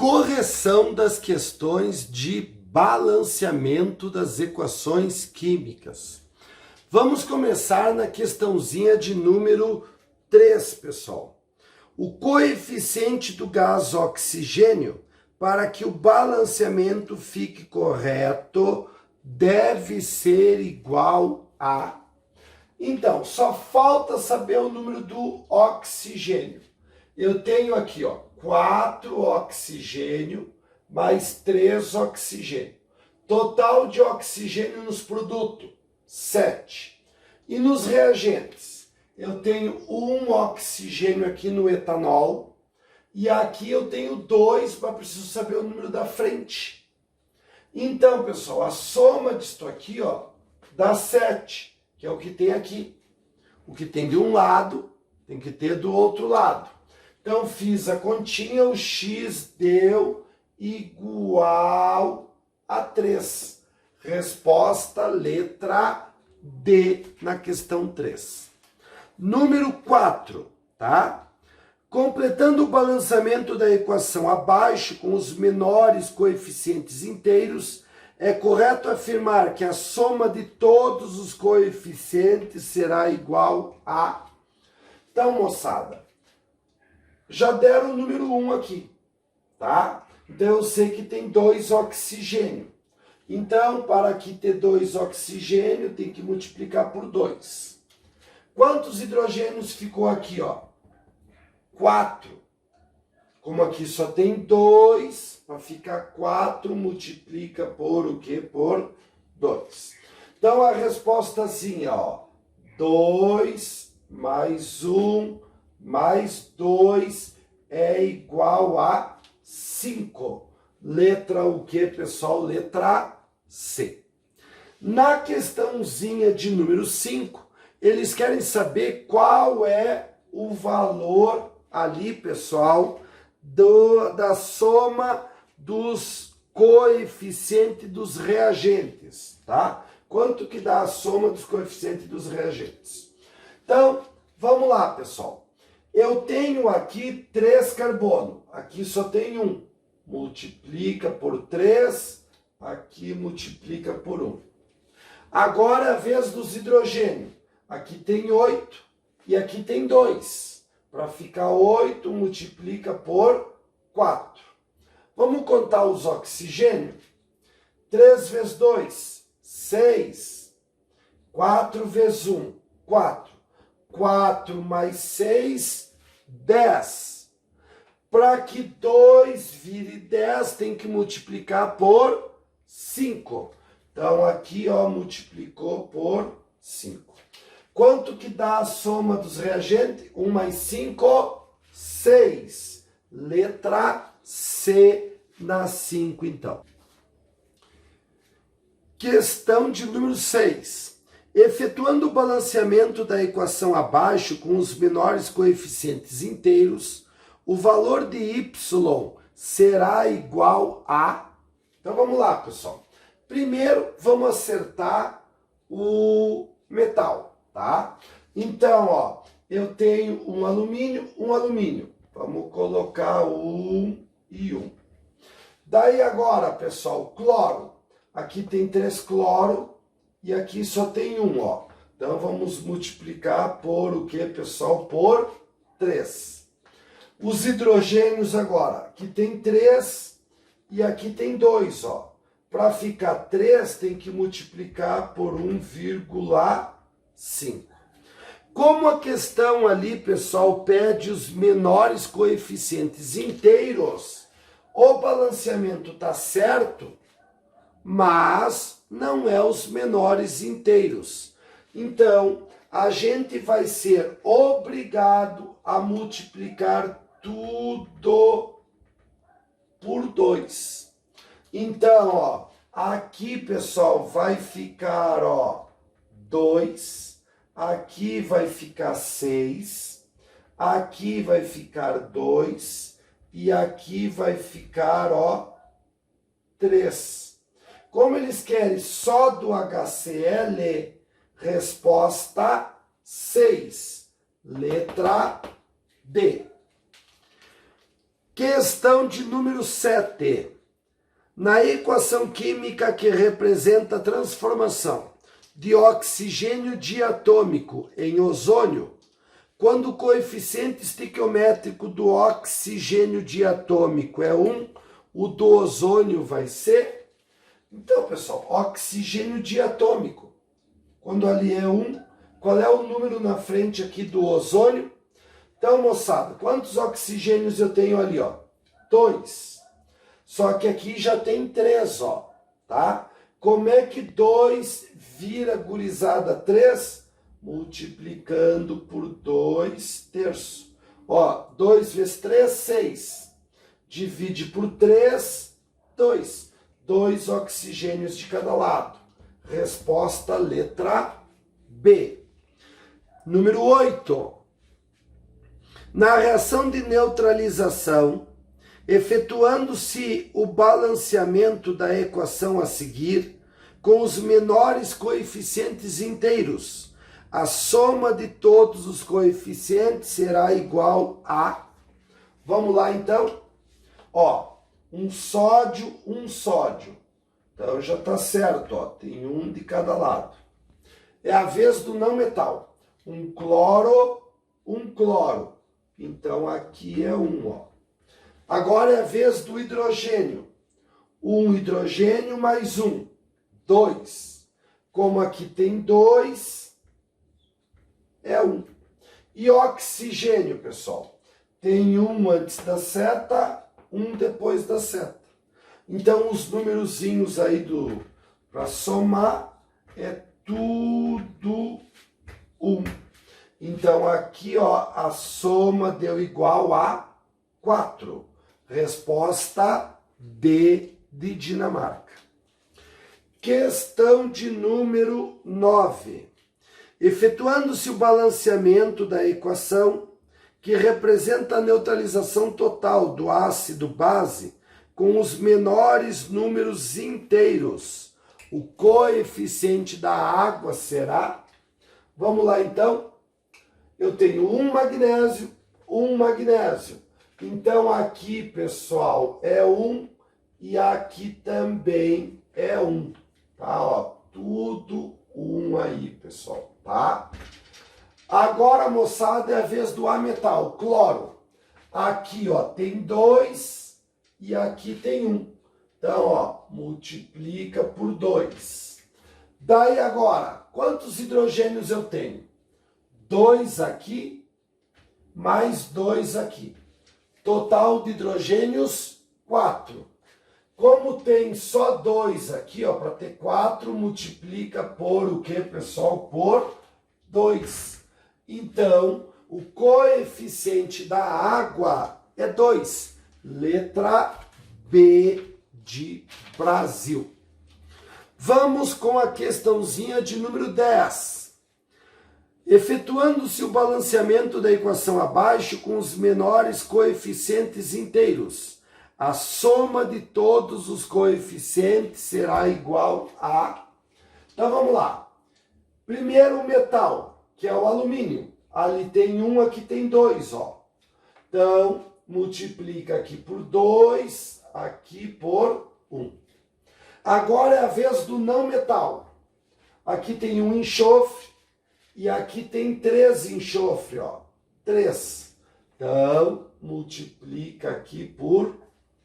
Correção das questões de balanceamento das equações químicas. Vamos começar na questãozinha de número 3, pessoal. O coeficiente do gás oxigênio, para que o balanceamento fique correto, deve ser igual a... Então, só falta saber o número do oxigênio. Eu tenho aqui, 4 oxigênio mais 3 oxigênio. Total de oxigênio nos produtos, 7. E nos reagentes, eu tenho 1 oxigênio aqui no etanol. E aqui eu tenho 2, mas preciso saber o número da frente. Então, pessoal, a soma disso aqui, dá 7, que é o que tem aqui. O que tem de um lado, tem que ter do outro lado. Então, fiz a continha, o x deu igual a 3. Resposta letra D na questão 3. Número 4, tá? Completando o balanceamento da equação abaixo com os menores coeficientes inteiros, é correto afirmar que a soma de todos os coeficientes será igual a... Então, moçada, já deram o número 1 aqui, tá? Então, eu sei que tem 2 oxigênio. Então, para aqui ter 2 oxigênio, tem que multiplicar por 2. Quantos hidrogênios ficou aqui, 4. Como aqui só tem 2, para ficar 4, multiplica por o quê? Por 2. Então, a respostazinha, 2 mais 1 mais 2 é igual a 5. Letra o quê, pessoal? Letra C. Na questãozinha de número 5, eles querem saber qual é o valor ali, pessoal, da soma dos coeficientes dos reagentes, tá? Quanto que dá a soma dos coeficientes dos reagentes? Então, vamos lá, pessoal. Eu tenho aqui 3 carbono, aqui só tem 1. Multiplica por 3, aqui multiplica por 1. Agora é a vez dos hidrogênios. Aqui tem 8 e aqui tem 2. Para ficar 8, multiplica por 4. Vamos contar os oxigênios? 3 vezes 2, 6. 4 vezes 1, 4. 4 mais 6, 10. Para que 2 vire 10, tem que multiplicar por 5. Então, aqui, multiplicou por 5. Quanto que dá a soma dos reagentes? 1 mais 5, 6. Letra C na 5, então. Questão de número 6. Efetuando o balanceamento da equação abaixo com os menores coeficientes inteiros, o valor de y será igual a... Então, vamos lá, pessoal. Primeiro, vamos acertar o metal, tá? Então, eu tenho um alumínio. Vamos colocar 1 e 1. Daí agora, pessoal, cloro. Aqui tem 3 cloro e aqui só tem 1, Então, vamos multiplicar por o que, pessoal? Por 3. Os hidrogênios agora, aqui tem 3 e aqui tem 2, Para ficar 3, tem que multiplicar por 1,5. Como a questão ali, pessoal, pede os menores coeficientes inteiros, o balanceamento está certo, mas não é os menores inteiros. Então, a gente vai ser obrigado a multiplicar tudo por 2. Então, aqui, pessoal, vai ficar, 2. Aqui vai ficar 6. Aqui vai ficar 2. E aqui vai ficar, 3. Como eles querem só do HCl, resposta 6. Letra D. Questão de número 7. Na equação química que representa a transformação de oxigênio diatômico em ozônio, quando o coeficiente estequiométrico do oxigênio diatômico é 1, o do ozônio vai ser... Então, pessoal, oxigênio diatômico, quando ali é 1, qual é o número na frente aqui do ozônio? Então, moçada, quantos oxigênios eu tenho ali, ó? 2. Só que aqui já tem 3, ó, tá? Como é que 2 vira, gurizada, 3? Multiplicando por 2 terços. Ó, 2 vezes 3, 6. Divide por 3, 2. 2 oxigênios de cada lado. Resposta letra B. Número 8. Na reação de neutralização, efetuando-se o balanceamento da equação a seguir, com os menores coeficientes inteiros, a soma de todos os coeficientes será igual a... Vamos lá, então? Ó, um sódio. Então já está certo, ó, tem um de cada lado. É a vez do não metal. Um cloro. Então aqui é 1, ó. Agora é a vez do hidrogênio. Um hidrogênio mais 1, 2. Como aqui tem 2, é 1. E oxigênio, pessoal, tem 1 antes da seta, 1 depois da seta. Então os numerozinhos aí para somar é tudo 1. Então aqui, ó, a soma deu igual a 4. Resposta D de Dinamarca. Questão de número 9. Efetuando-se o balanceamento da equação que representa a neutralização total do ácido base com os menores números inteiros, o coeficiente da água será... Vamos lá, então. Eu tenho um magnésio. Então aqui, pessoal, é 1 e aqui também é 1, tá? Ó, tudo 1 aí, pessoal, tá? Agora, moçada, é a vez do ametal, cloro. Aqui, ó, tem 2 e aqui tem 1. Então, ó, multiplica por 2. Daí agora, quantos hidrogênios eu tenho? 2 aqui, mais 2 aqui. Total de hidrogênios, 4. Como tem só 2 aqui, ó, para ter 4, multiplica por o que, pessoal? Por 2. Então, o coeficiente da água é 2. Letra B de Brasil. Vamos com a questãozinha de número 10. Efetuando-se o balanceamento da equação abaixo com os menores coeficientes inteiros, a soma de todos os coeficientes será igual a... Então vamos lá. Primeiro o metal, que é o alumínio. Ali tem 1, aqui tem 2, ó. Então, multiplica aqui por 2, aqui por 1. Agora é a vez do não metal. Aqui tem um enxofre. E aqui tem 3 enxofre, ó. 3. Então, multiplica aqui por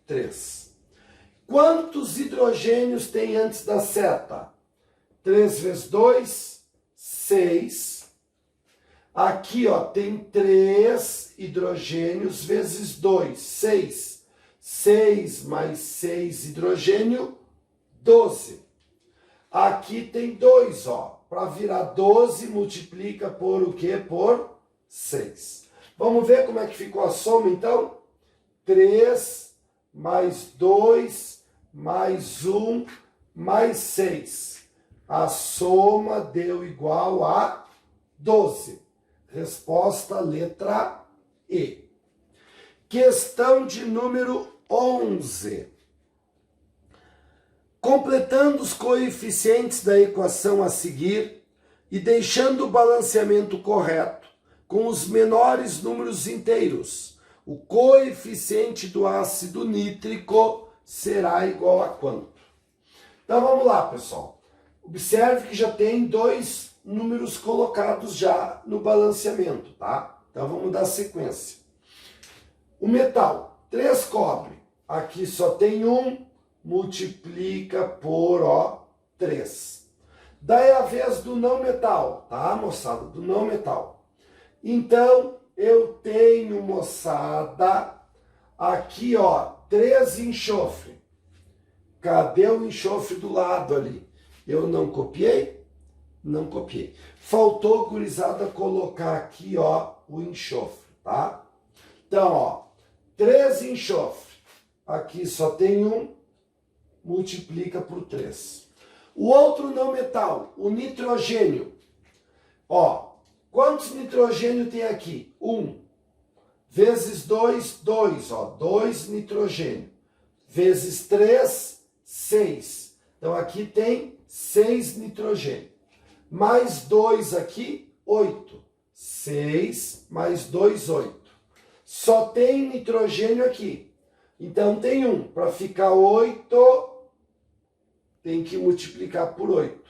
3. Quantos hidrogênios tem antes da seta? 3 vezes 2, 6. Aqui, ó, tem 3 hidrogênios vezes 2, 6. 6 mais 6 hidrogênio, 12. Aqui tem 2, ó. Para virar 12, multiplica por o quê? Por 6. Vamos ver como é que ficou a soma, então? 3 mais 2 mais 1 mais 6. A soma deu igual a 12. Resposta letra E. Questão de número 11. Completando os coeficientes da equação a seguir e deixando o balanceamento correto com os menores números inteiros, O coeficiente do ácido nítrico será igual a quanto? Então vamos lá, pessoal. Observe que já tem dois números colocados já no balanceamento, tá? Então vamos dar sequência. O metal, 3 cobre. Aqui só tem 1, multiplica por 3. Daí a vez do não metal, tá, moçada? Do não metal. Então, eu tenho, moçada, aqui, 3 enxofre. Cadê o enxofre do lado ali? Eu não copiei? Não copiei. Faltou, gurizada, colocar aqui, o enxofre, tá? Então, 3 enxofre. Aqui só tem 1, multiplica por 3. O outro não metal, o nitrogênio. Quantos nitrogênio tem aqui? 1. Vezes 2, 2. 2 nitrogênio. Vezes 3, 6. Então, aqui tem 6 nitrogênio. Mais 2 aqui, 8. 6 mais 2, 8. Só tem nitrogênio aqui. Então, tem 1. Para ficar 8, tem que multiplicar por 8.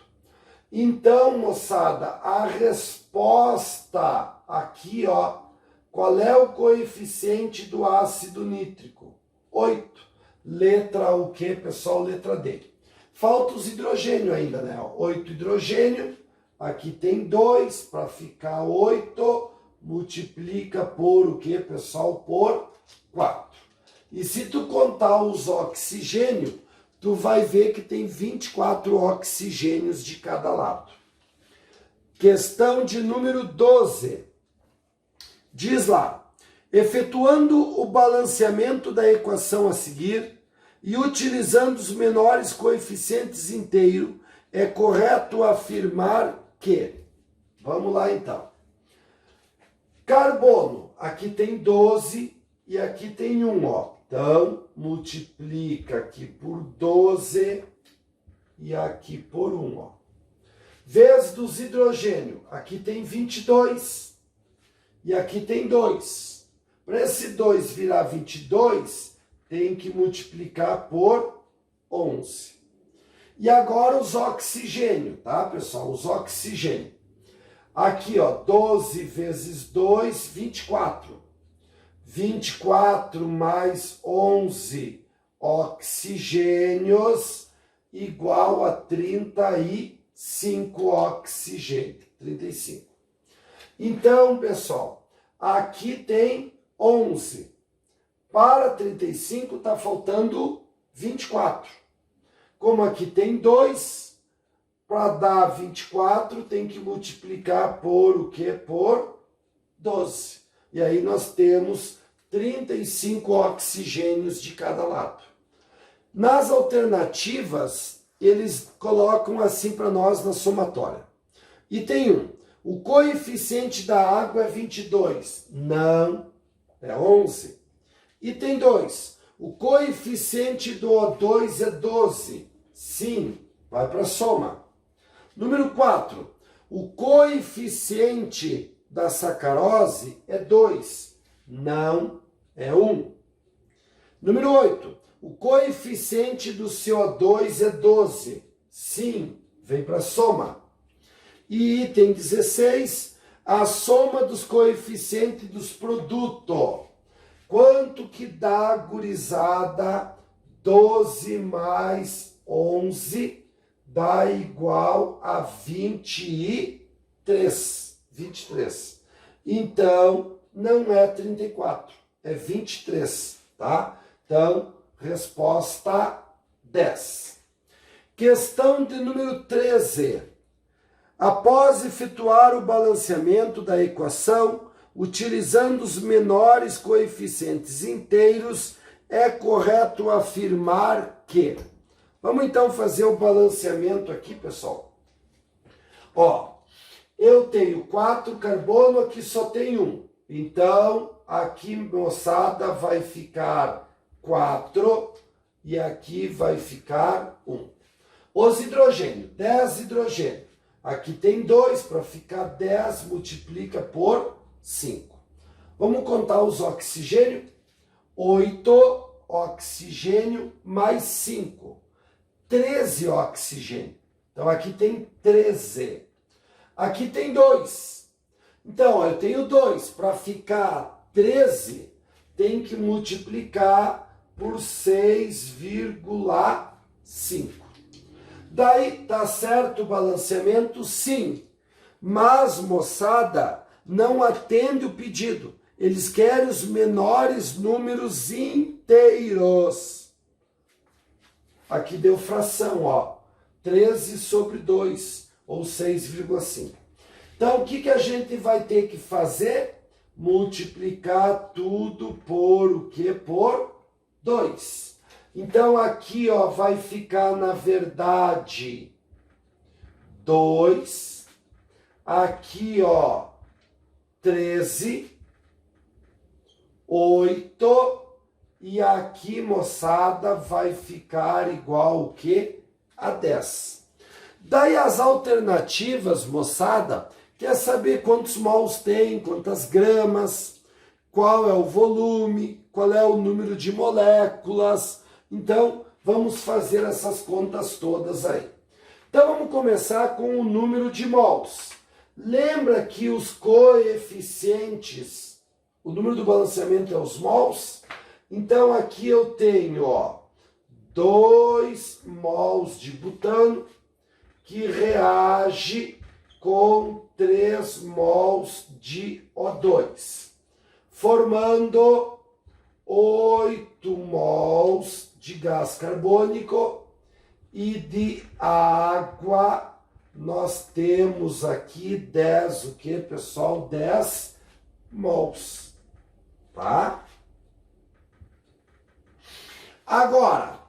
Então, moçada, a resposta aqui, qual é o coeficiente do ácido nítrico? 8. Letra o quê, pessoal? Letra D. Falta os hidrogênio ainda, né? 8 hidrogênio, aqui tem 2, para ficar 8, multiplica por o quê, pessoal? Por 4. E se tu contar os oxigênio, tu vai ver que tem 24 oxigênios de cada lado. Questão de número 12. Diz lá, efetuando o balanceamento da equação a seguir e utilizando os menores coeficientes inteiros, é correto afirmar que... Vamos lá então. Carbono, aqui tem 12 e aqui tem 1, Então, multiplica aqui por 12 e aqui por 1, Vezes dos hidrogênio, aqui tem 22 e aqui tem 2. Para esse 2 virar 22, tem que multiplicar por 11. E agora os oxigênio, tá, pessoal? Os oxigênio. Aqui, 12 vezes 2, 24. 24 mais 11 oxigênios igual a 35 oxigênio. 35. Então, pessoal, aqui tem 11. Para 35 está faltando 24. Como aqui tem 2, para dar 24 tem que multiplicar por o quê? Por 12. E aí nós temos 35 oxigênios de cada lado. Nas alternativas, eles colocam assim para nós na somatória. E tem 1. O coeficiente da água é 22. Não, é 11. E tem 2. O coeficiente do O2 é 12. Sim, vai para a soma. Número 4. O coeficiente da sacarose é 2. Não, é 1. Número 8. O coeficiente do CO2 é 12. Sim, vem para a soma. E item 16, a soma dos coeficientes dos produtos. Quanto que dá, gurizada? 12 mais 11 dá igual a 23. 23. Então, não é 34, é 23, tá? Então, resposta 10. Questão de número 13. Após efetuar o balanceamento da equação, utilizando os menores coeficientes inteiros, é correto afirmar que... Vamos então fazer o balanceamento aqui, pessoal. Eu tenho 4 carbono, aqui só tem 1. Então, aqui, moçada, vai ficar 4 e aqui vai ficar 1. Os hidrogênios, 10 hidrogênio. Aqui tem 2, para ficar 10, multiplica por 5. Vamos contar os oxigênio. 8 oxigênio mais 5. 13 oxigênio. Então, aqui tem 13. Aqui tem 2. Então, ó, eu tenho 2. Para ficar 13, tem que multiplicar por 6,5. Daí, tá certo o balanceamento? Sim. Mas, moçada, não atende o pedido. Eles querem os menores números inteiros. Aqui deu fração, ó. 13 sobre 2, ou 6,5. Então, o que a gente vai ter que fazer? Multiplicar tudo por o quê? Por 2. Então, aqui, ó, vai ficar, na verdade, 2. Aqui, ó, 13. 8. E aqui, moçada, vai ficar igual o quê? A 10. Daí as alternativas, moçada, quer saber quantos mols tem, quantas gramas, qual é o volume, qual é o número de moléculas. Então, vamos fazer essas contas todas aí. Então, vamos começar com o número de mols. Lembra que os coeficientes, o número do balanceamento é os mols? Então, aqui eu tenho, ó, 2 mols de butano que reage com 3 mols de O2, formando 8 mols de gás carbônico, e de água nós temos aqui 10, o que, pessoal? 10 mols, tá? Agora,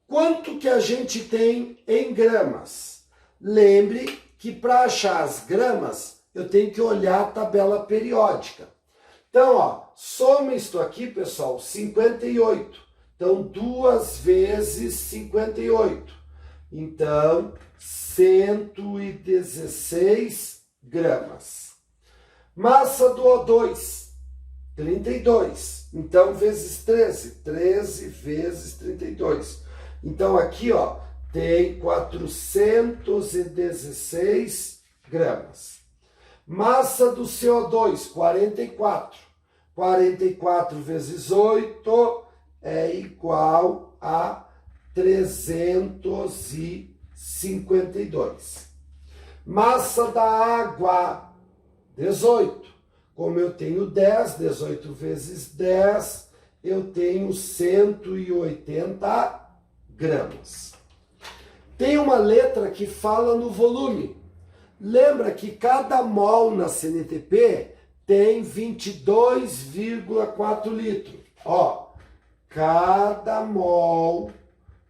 quanto que a gente tem em gramas? Lembre que para achar as gramas, eu tenho que olhar a tabela periódica. Então, ó, soma isto aqui, pessoal, 58. Então, 2 vezes 58. Então, 116 gramas. Massa do O2, 32. Então, vezes 13. 13 vezes 32. Então, aqui, ó, tem 416 gramas. Massa do CO2, 44. 44 vezes 8 é igual a 352. Massa da água, 18. Como eu tenho 10, 18 vezes 10, eu tenho 180 gramas. Tem uma letra que fala no volume. Lembra que cada mol na CNTP tem 22,4 litros. Ó, cada mol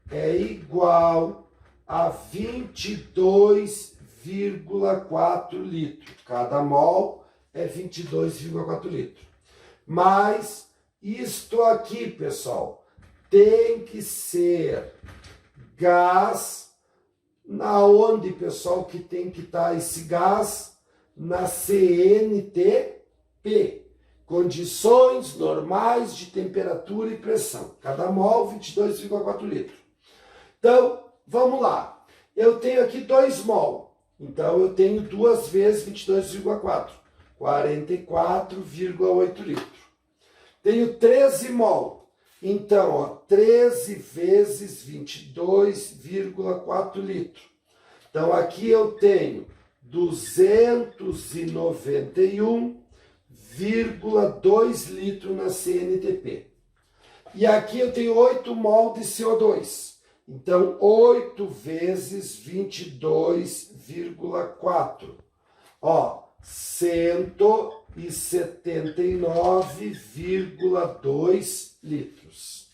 é igual a 22,4 litros. Cada mol é 22,4 litros. Mas isto aqui, pessoal, tem que ser gás. Na onde, pessoal, que tem que estar esse gás? Na CNTP. Condições normais de temperatura e pressão. Cada mol, 22,4 litros. Então, vamos lá. Eu tenho aqui 2 mol. Então, eu tenho 2 vezes 22,4. 44,8 litros. Tenho 13 mol. Então, ó, 13 vezes 22,4 litros. Então, aqui eu tenho 291,2 litros na CNTP. E aqui eu tenho 8 mol de CO2. Então, 8 vezes 22,4. Ó, 179,2 litros.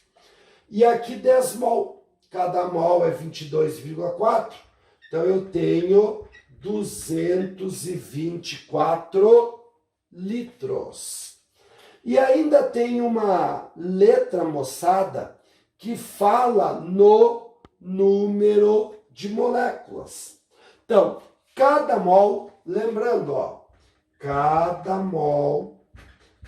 E aqui 10 mol. Cada mol é 22,4. Então, eu tenho 224 litros. E ainda tem uma letra, moçada, que fala no número de moléculas. Então, cada mol, lembrando, ó, cada mol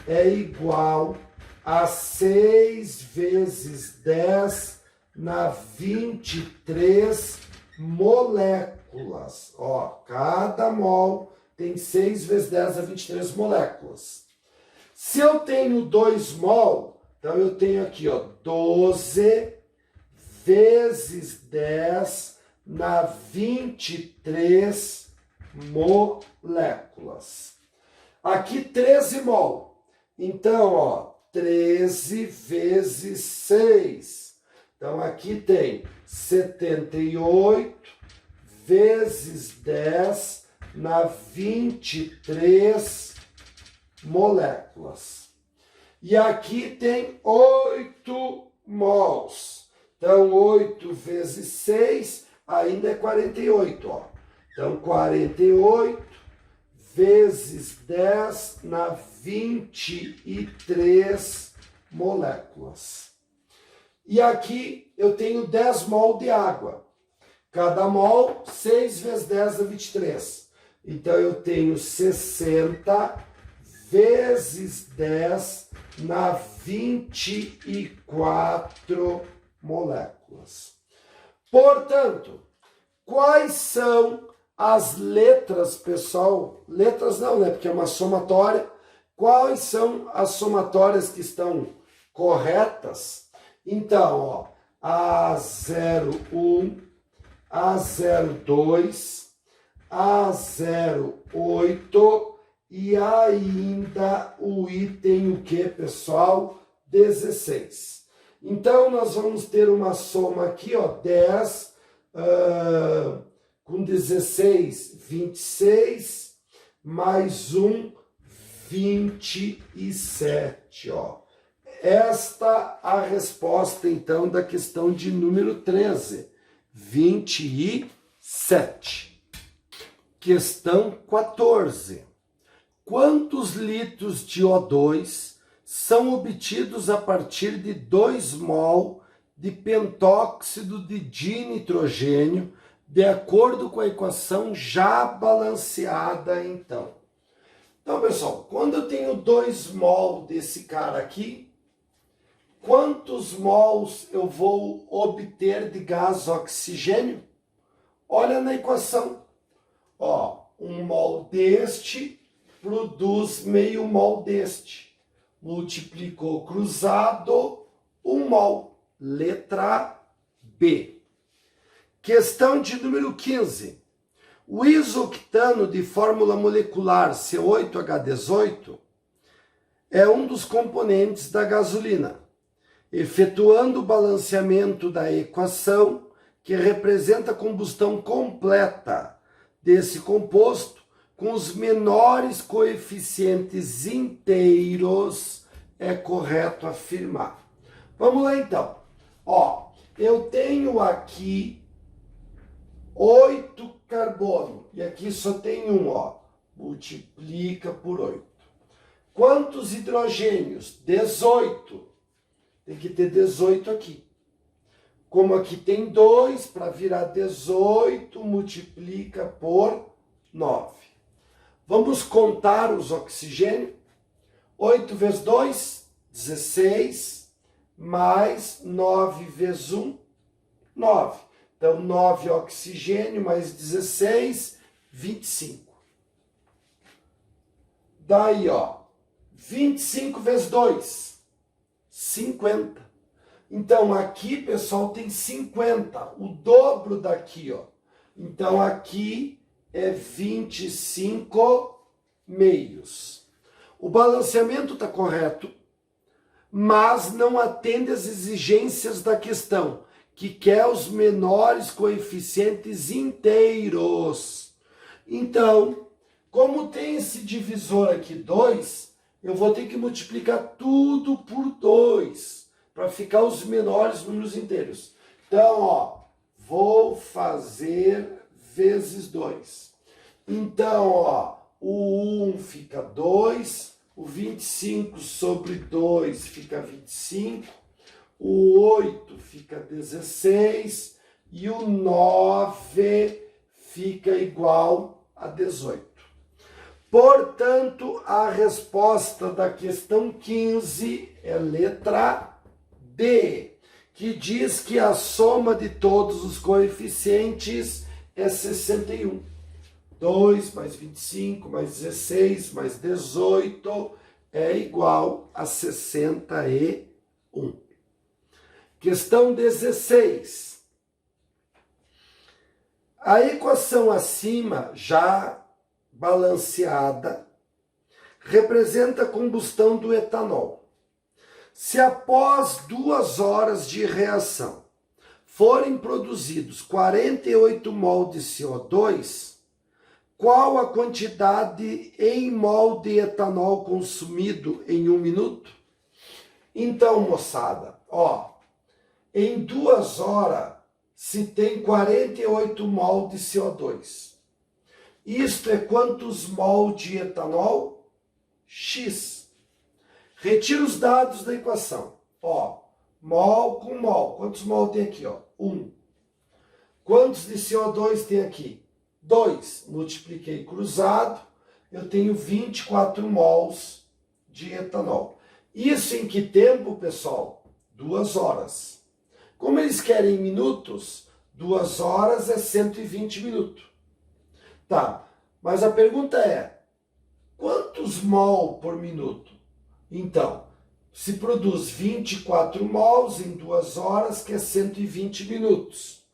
é igual a 6 vezes 10 na 23 moléculas. Ó, cada mol tem 6 vezes 10 a 23 moléculas. Se eu tenho 2 mol, então eu tenho aqui, ó, 12 vezes 10 na 23 moléculas. Aqui 13 mol. Então, ó, 13 vezes 6. Então, aqui tem 78 vezes 10 na 23 moléculas. E aqui tem 8 mols. Então, 8 vezes 6 ainda é 48, ó. Então, 48 vezes 10 na 23 moléculas. E aqui eu tenho 10 mol de água. Cada mol, 6 vezes 10 na 23. Então, eu tenho 60 vezes 10 na 24 moléculas. Portanto, quais são as letras, pessoal? Letras não, né? Porque é uma somatória. Quais são as somatórias que estão corretas? Então, ó, A01, A02, A08 e ainda o item o que, pessoal? 16. Então, nós vamos ter uma soma aqui, ó, 10 com 16, 26, mais 1, 27, ó. Esta a resposta, então, da questão de número 13, 27. Questão 14. Quantos litros de O2 são obtidos a partir de 2 mol de pentóxido de dinitrogênio, de acordo com a equação já balanceada, então? Então, pessoal, quando eu tenho 2 mol desse cara aqui, quantos mols eu vou obter de gás oxigênio? Olha na equação. Ó, 1 mol deste produz meio mol deste. Multiplicou cruzado, 1 mol. Letra B. Questão de número 15. O isoctano de fórmula molecular C8H18 é um dos componentes da gasolina. Efetuando o balanceamento da equação, que representa a combustão completa desse composto, com os menores coeficientes inteiros, é correto afirmar. Vamos lá, então. Ó, eu tenho aqui 8 carbono, e aqui só tem 1, ó. Multiplica por 8. Quantos hidrogênios? 18. Tem que ter 18 aqui. Como aqui tem 2, para virar 18, multiplica por 9. Vamos contar os oxigênios. 8 vezes 2, 16, mais 9 vezes 1, 9. Então, 9 oxigênio mais 16, 25. Daí, ó, 25 vezes 2, 50. Então, aqui, pessoal, tem 50, o dobro daqui, ó. Então, aqui é 25 meios. O balanceamento está correto, mas não atende às exigências da questão, que quer os menores coeficientes inteiros. Então, como tem esse divisor aqui, 2, eu vou ter que multiplicar tudo por 2, para ficar os menores números inteiros. Então, ó, vou fazer vezes 2. Então, ó, o 1 fica 2, o 25 sobre 2 fica 25, o 8 fica 16 e o 9 fica igual a 18. Portanto, a resposta da questão 15 é letra D, que diz que a soma de todos os coeficientes é 61. 2 mais 25 mais 16 mais 18 é igual a 61. Questão 16. A equação acima, já balanceada, representa a combustão do etanol. Se após 2 horas de reação forem produzidos 48 mol de CO2, qual a quantidade em mol de etanol consumido em 1 minuto? Então, moçada, em 2 horas se tem 48 mol de CO2. Isto é quantos mol de etanol? X. Retira os dados da equação. Mol com mol. Quantos mol tem aqui? 1. Quantos de CO2 tem aqui? 2. Multipliquei cruzado, eu tenho 24 mols de etanol. Isso em que tempo, pessoal? 2 horas. Como eles querem minutos, 2 horas é 120 minutos. Tá, mas a pergunta é, quantos mol por minuto? Então, se produz 24 mols em 2 horas, que é 120 minutos.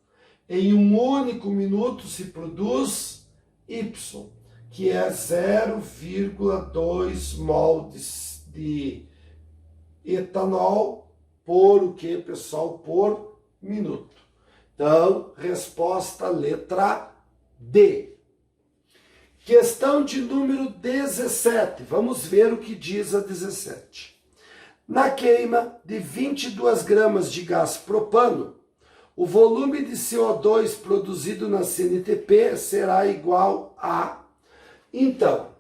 Em um único minuto se produz Y, que é 0,2 mol de etanol por o que, pessoal? Por minuto. Então, resposta letra D. Questão de número 17. Vamos ver o que diz a 17. Na queima de 22 gramas de gás propano, o volume de CO2 produzido na CNTP será igual a... Então,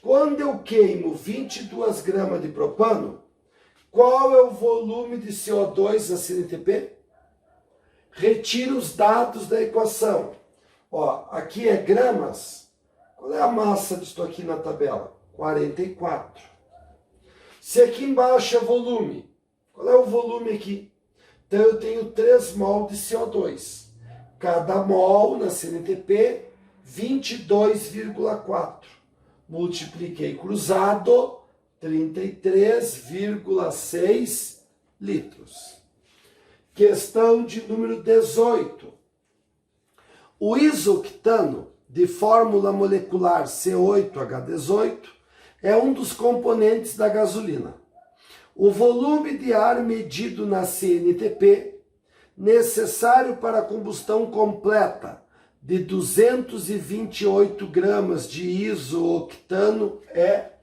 quando eu queimo 22 gramas de propano, qual é o volume de CO2 na CNTP? Retira os dados da equação. Aqui é gramas. Qual é a massa disso aqui na tabela? 44. Se aqui embaixo é volume, qual é o volume aqui? Então eu tenho 3 mol de CO2. Cada mol na CNTP, 22,4. Multipliquei cruzado, 33,6 litros. Questão de número 18. O isoctano, de fórmula molecular C8H18, é um dos componentes da gasolina. O volume de ar medido na CNTP, necessário para a combustão completa de 228 gramas de isoctano é...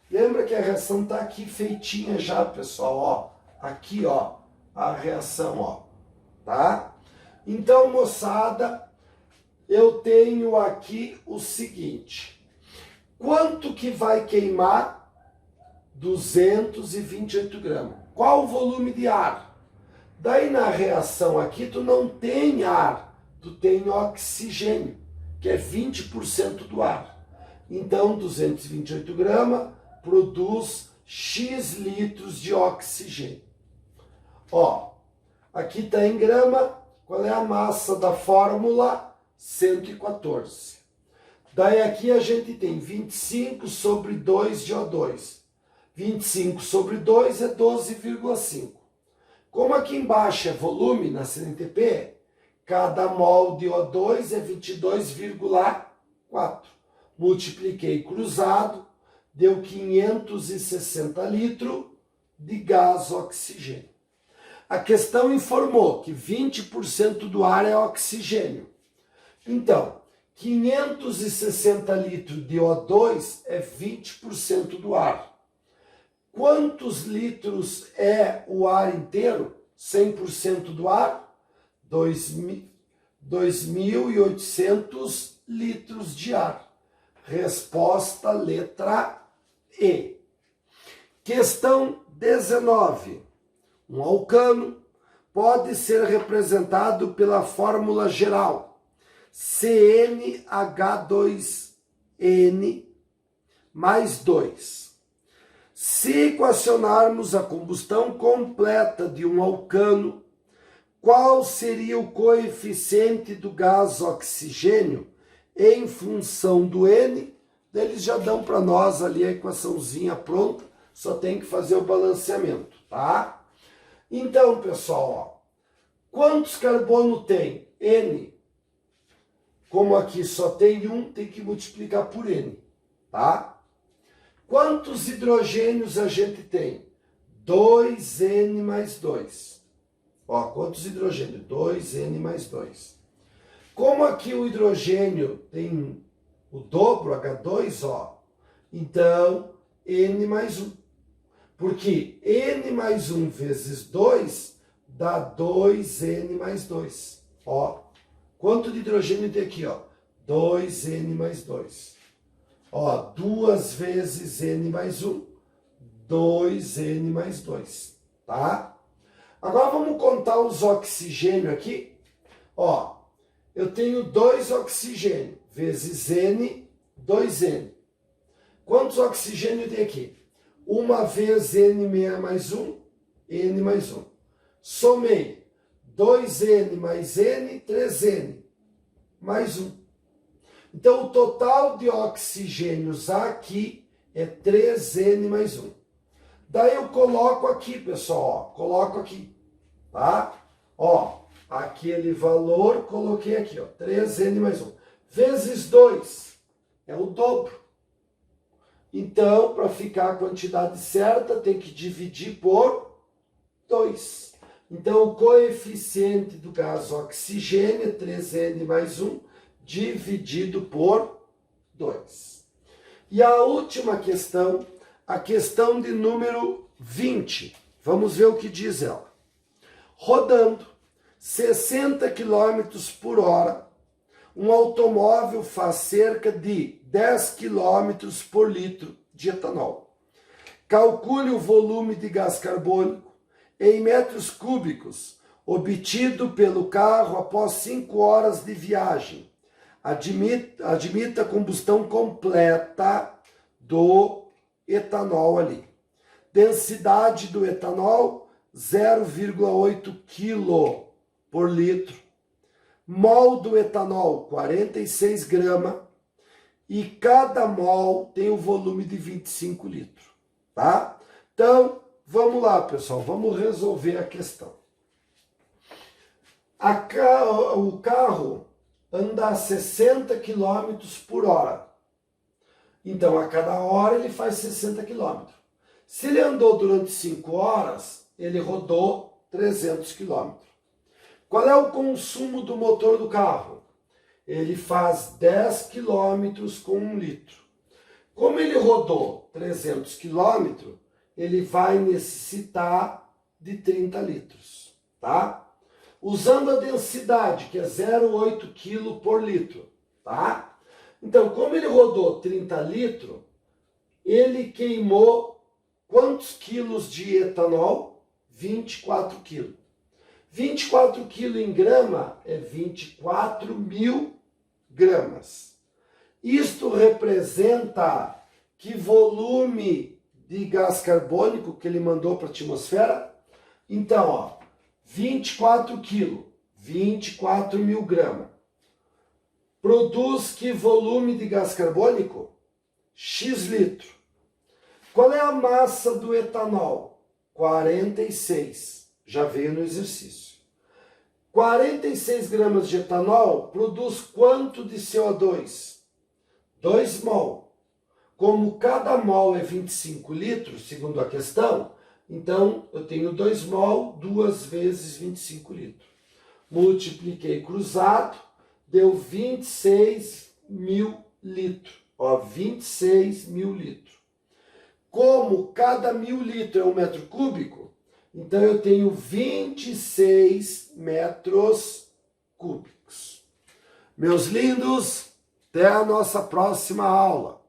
Lembra que a reação está aqui feitinha já, pessoal, Aqui, a reação, tá? Então, moçada, eu tenho aqui o seguinte. Quanto que vai queimar? 228 gramas. Qual o volume de ar? Daí na reação aqui tu não tem ar, tu tem oxigênio, que é 20% do ar. Então 228 gramas produz X litros de oxigênio. Aqui está em grama, qual é a massa da fórmula? 114. Daí aqui a gente tem 25 sobre 2 de O2. 25 sobre 2 é 12,5. Como aqui embaixo é volume na CNTP, cada mol de O2 é 22,4. Multipliquei cruzado, deu 560 litros de gás oxigênio. A questão informou que 20% do ar é oxigênio. Então, 560 litros de O2 é 20% do ar. Quantos litros é o ar inteiro? 100% do ar? 2.800 litros de ar. Resposta letra E. Questão 19. Um alcano pode ser representado pela fórmula geral CnH2n mais 2. Se equacionarmos a combustão completa de um alcano, qual seria o coeficiente do gás oxigênio em função do N? Eles já dão para nós ali a equaçãozinha pronta, só tem que fazer o balanceamento, tá? Então, pessoal, ó, quantos carbono tem? N. Como aqui só tem um, tem que multiplicar por N, tá? Quantos hidrogênios a gente tem? 2N mais 2. Ó, quantos hidrogênios? 2N mais 2. Como aqui o hidrogênio tem o dobro, H2, ó, então N mais 1. Porque N mais 1 vezes 2 dá 2N mais 2. Ó, quanto de hidrogênio tem aqui, ó? 2N mais 2. Ó, 2 vezes N mais 1, 2N mais 2, tá? Agora vamos contar os oxigênios aqui. Ó, eu tenho 2 oxigênios vezes N, 2N. Quantos oxigênios tem aqui? 1 vez N mais 1, N mais 1. Somei 2N mais N, 3N, mais 1. Então, o total de oxigênios aqui é 3N mais 1. Daí eu coloco aqui, pessoal, ó, coloco aqui, tá? Ó, aquele valor, coloquei aqui, ó, 3N mais 1. Vezes 2 é o dobro. Então, para ficar a quantidade certa, tem que dividir por 2. Então, o coeficiente do gás oxigênio é 3N mais 1 dividido por 2. E a última questão, a questão de número 20. Vamos ver o que diz ela. Rodando 60 km por hora, um automóvel faz cerca de 10 km por litro de etanol. Calcule o volume de gás carbônico em metros cúbicos obtido pelo carro após 5 horas de viagem. Admita a combustão completa do etanol ali. Densidade do etanol, 0,8 kg por litro. Mol do etanol, 46 gramas. E cada mol tem o volume de 25 litros, tá? Então, vamos lá, pessoal, vamos resolver a questão. O carro anda a 60 km por hora. Então, a cada hora ele faz 60 km. Se ele andou durante 5 horas, ele rodou 300 km. Qual é o consumo do motor do carro? Ele faz 10 km com 1 litro. Como ele rodou 300 km, ele vai necessitar de 30 litros, tá? Usando a densidade, que é 0,8 kg por litro, tá? Então, como ele rodou 30 litros, ele queimou quantos quilos de etanol? 24 quilos. 24 quilos em grama é 24.000 gramas. Isto representa que volume de gás carbônico que ele mandou para a atmosfera? Então, ó, 24 quilos, 24.000 gramas. Produz que volume de gás carbônico? X litro. Qual é a massa do etanol? 46. Já veio no exercício. 46 gramas de etanol produz quanto de CO2? 2 mol. Como cada mol é 25 litros, segundo a questão, então eu tenho 2 mol, 2 vezes 25 litros. Multipliquei cruzado, deu 26.000 litros. Ó, 26.000 litros. Como cada 1.000 litros é 1 metro cúbico, então eu tenho 26 metros cúbicos. Meus lindos, até a nossa próxima aula.